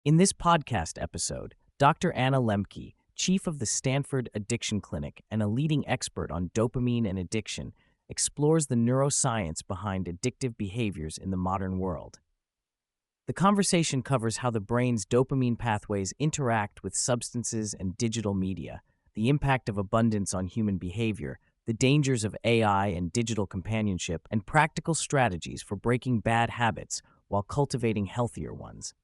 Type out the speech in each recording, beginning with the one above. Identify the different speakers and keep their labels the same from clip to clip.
Speaker 1: In this podcast episode, Dr. Anna Lembke, chief of the Stanford Addiction Clinic and a leading expert on dopamine and addiction, explores the neuroscience behind addictive behaviors in the modern world. The conversation covers how the brain's dopamine pathways interact with substances and digital media, the impact of abundance on human behavior, the dangers of AI and digital companionship, and practical strategies for breaking bad habits while cultivating healthier ones.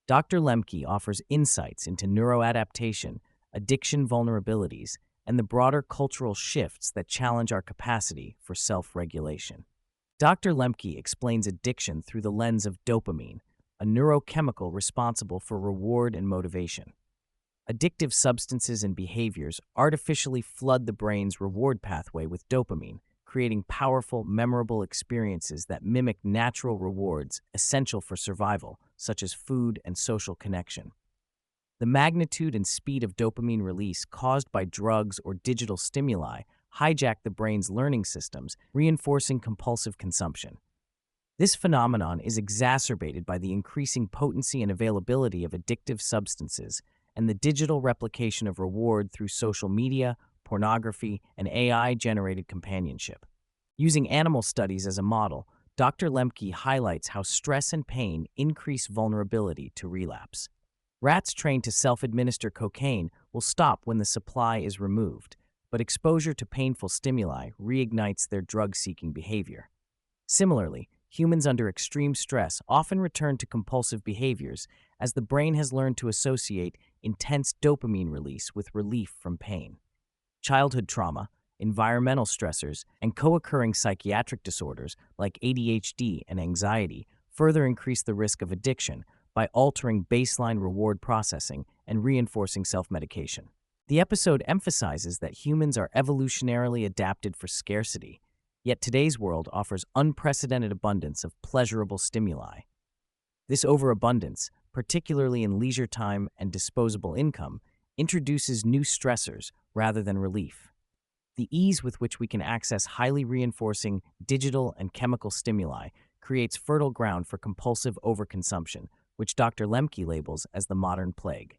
Speaker 1: Dr. Lembke offers insights into neuroadaptation, addiction vulnerabilities, and the broader cultural shifts that challenge our capacity for self-regulation. Dr. Lembke explains addiction through the lens of dopamine, a neurochemical responsible for reward and motivation. Addictive substances and behaviors artificially flood the brain's reward pathway with dopamine, creating powerful, memorable experiences that mimic natural rewards essential for survival, such as food and social connection. The magnitude and speed of dopamine release caused by drugs or digital stimuli hijack the brain's learning systems, reinforcing compulsive consumption. This phenomenon is exacerbated by the increasing potency and availability of addictive substances and the digital replication of reward through social media, pornography, and AI-generated companionship. Using animal studies as a model, Dr. Lembke highlights how stress and pain increase vulnerability to relapse. Rats trained to self-administer cocaine will stop when the supply is removed, but exposure to painful stimuli reignites their drug-seeking behavior. Similarly, humans under extreme stress often return to compulsive behaviors as the brain has learned to associate intense dopamine release with relief from pain. Childhood trauma, environmental stressors, and co-occurring psychiatric disorders like ADHD and anxiety further increase the risk of addiction by altering baseline reward processing and reinforcing self-medication. The episode emphasizes that humans are evolutionarily adapted for scarcity, yet today's world offers unprecedented abundance of pleasurable stimuli. This overabundance, particularly in leisure time and disposable income, introduces new stressors rather than relief. The ease with which we can access highly reinforcing digital and chemical stimuli creates fertile ground for compulsive overconsumption, which Dr. Lembke labels as the modern plague.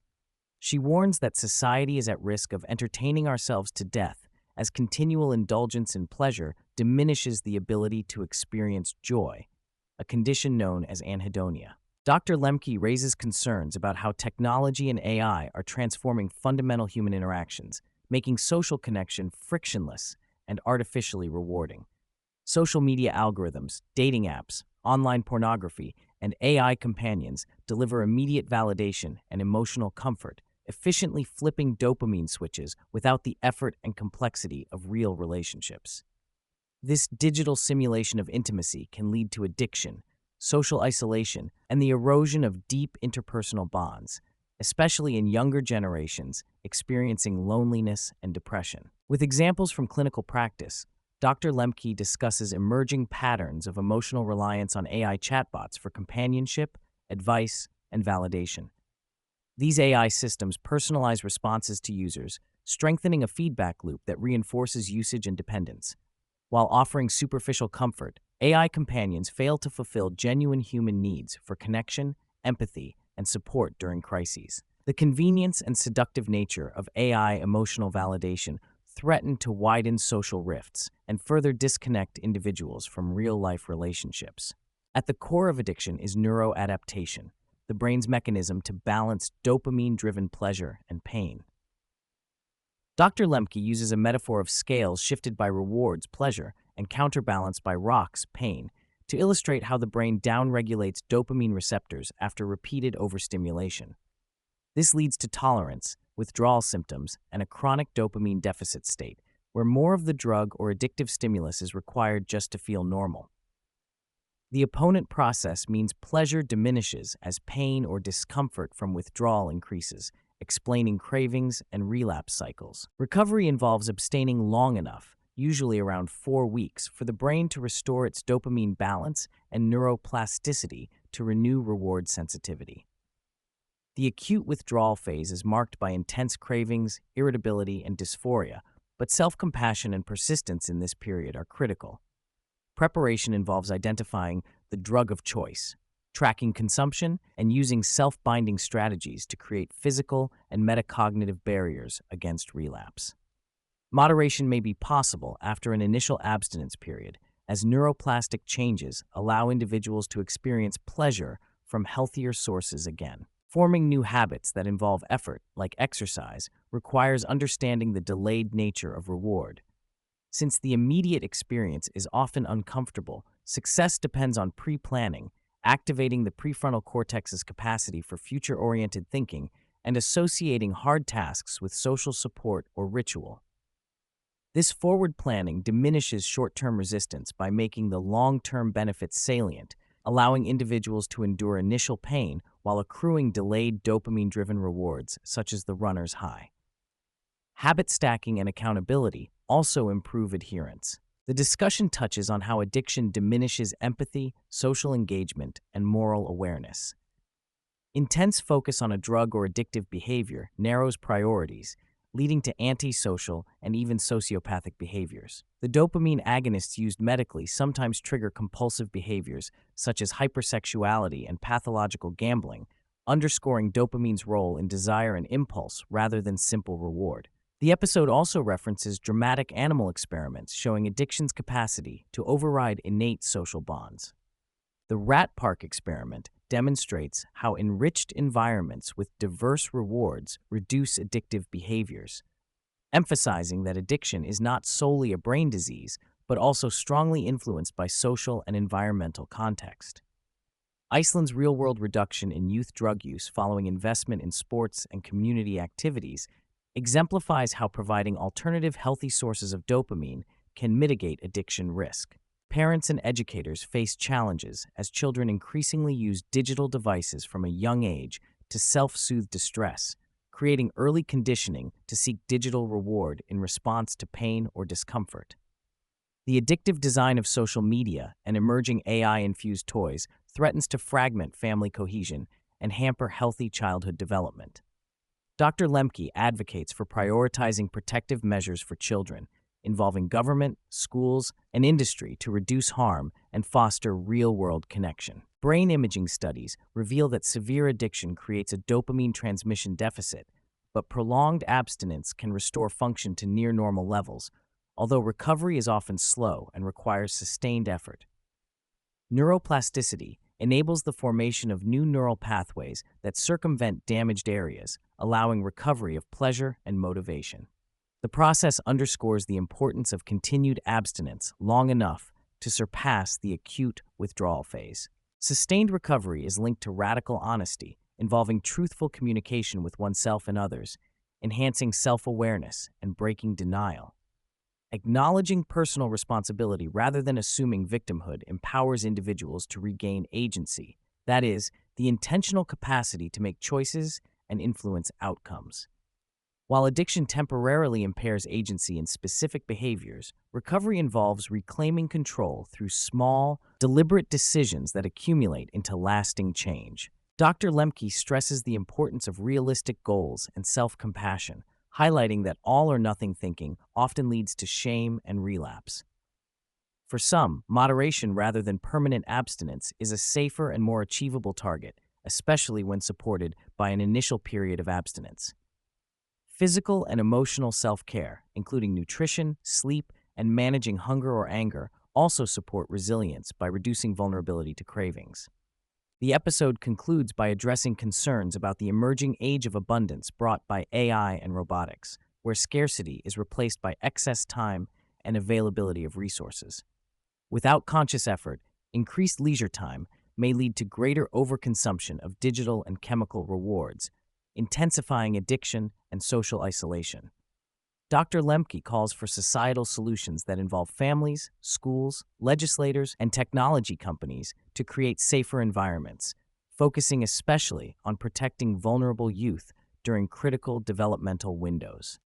Speaker 1: She warns that society is at risk of entertaining ourselves to death as continual indulgence in pleasure diminishes the ability to experience joy, a condition known as anhedonia. Dr. Lembke raises concerns about how technology and AI are transforming fundamental human interactions, making social connection frictionless and artificially rewarding. Social media algorithms, dating apps, online pornography, and AI companions deliver immediate validation and emotional comfort, efficiently flipping dopamine switches without the effort and complexity of real relationships. This digital simulation of intimacy can lead to addiction, social isolation, and the erosion of deep interpersonal bonds, especially in younger generations experiencing loneliness and depression. With examples from clinical practice, Dr. Lembke discusses emerging patterns of emotional reliance on AI chatbots for companionship, advice, and validation. These AI systems personalize responses to users, strengthening a feedback loop that reinforces usage and dependence. While offering superficial comfort, AI companions fail to fulfill genuine human needs for connection, empathy, and support during crises. The convenience and seductive nature of AI emotional validation threaten to widen social rifts and further disconnect individuals from real-life relationships. At the core of addiction is neuroadaptation, the brain's mechanism to balance dopamine-driven pleasure and pain. Dr. Lembke uses a metaphor of scales shifted by rewards, pleasure, and counterbalanced by rocks, pain, to illustrate how the brain downregulates dopamine receptors after repeated overstimulation. This leads to tolerance, withdrawal symptoms, and a chronic dopamine deficit state, where more of the drug or addictive stimulus is required just to feel normal. The opponent process means pleasure diminishes as pain or discomfort from withdrawal increases, explaining cravings and relapse cycles. Recovery involves abstaining long enough, usually around 4 weeks, for the brain to restore its dopamine balance and neuroplasticity to renew reward sensitivity. The acute withdrawal phase is marked by intense cravings, irritability, and dysphoria, but self-compassion and persistence in this period are critical. Preparation involves identifying the drug of choice, tracking consumption, and using self-binding strategies to create physical and metacognitive barriers against relapse. Moderation may be possible after an initial abstinence period, as neuroplastic changes allow individuals to experience pleasure from healthier sources again. Forming new habits that involve effort, like exercise, requires understanding the delayed nature of reward. Since the immediate experience is often uncomfortable, success depends on pre-planning, activating the prefrontal cortex's capacity for future-oriented thinking, and associating hard tasks with social support or ritual. This forward planning diminishes short-term resistance by making the long-term benefits salient, allowing individuals to endure initial pain while accruing delayed dopamine-driven rewards, such as the runner's high. Habit stacking and accountability also improve adherence. The discussion touches on how addiction diminishes empathy, social engagement, and moral awareness. Intense focus on a drug or addictive behavior narrows priorities, leading to antisocial and even sociopathic behaviors. The dopamine agonists used medically sometimes trigger compulsive behaviors, such as hypersexuality and pathological gambling, underscoring dopamine's role in desire and impulse rather than simple reward. The episode also references dramatic animal experiments showing addiction's capacity to override innate social bonds. The rat park experiment demonstrates how enriched environments with diverse rewards reduce addictive behaviors, emphasizing that addiction is not solely a brain disease, but also strongly influenced by social and environmental context. Iceland's real-world reduction in youth drug use following investment in sports and community activities exemplifies how providing alternative healthy sources of dopamine can mitigate addiction risk. Parents and educators face challenges as children increasingly use digital devices from a young age to self-soothe distress, creating early conditioning to seek digital reward in response to pain or discomfort. The addictive design of social media and emerging AI-infused toys threatens to fragment family cohesion and hamper healthy childhood development. Dr. Lembke advocates for prioritizing protective measures for children, involving government, schools, and industry to reduce harm and foster real-world connection. Brain imaging studies reveal that severe addiction creates a dopamine transmission deficit, but prolonged abstinence can restore function to near-normal levels, although recovery is often slow and requires sustained effort. Neuroplasticity enables the formation of new neural pathways that circumvent damaged areas, allowing recovery of pleasure and motivation. The process underscores the importance of continued abstinence long enough to surpass the acute withdrawal phase. Sustained recovery is linked to radical honesty, involving truthful communication with oneself and others, enhancing self-awareness and breaking denial. Acknowledging personal responsibility rather than assuming victimhood empowers individuals to regain agency, that is, the intentional capacity to make choices and influence outcomes. While addiction temporarily impairs agency in specific behaviors, recovery involves reclaiming control through small, deliberate decisions that accumulate into lasting change. Dr. Lembke stresses the importance of realistic goals and self-compassion, highlighting that all-or-nothing thinking often leads to shame and relapse. For some, moderation rather than permanent abstinence is a safer and more achievable target, especially when supported by an initial period of abstinence. Physical and emotional self-care, including nutrition, sleep, and managing hunger or anger, also support resilience by reducing vulnerability to cravings. The episode concludes by addressing concerns about the emerging age of abundance brought by AI and robotics, where scarcity is replaced by excess time and availability of resources. Without conscious effort, increased leisure time may lead to greater overconsumption of digital and chemical rewards, intensifying addiction and social isolation. Dr. Lembke calls for societal solutions that involve families, schools, legislators, and technology companies to create safer environments, focusing especially on protecting vulnerable youth during critical developmental windows.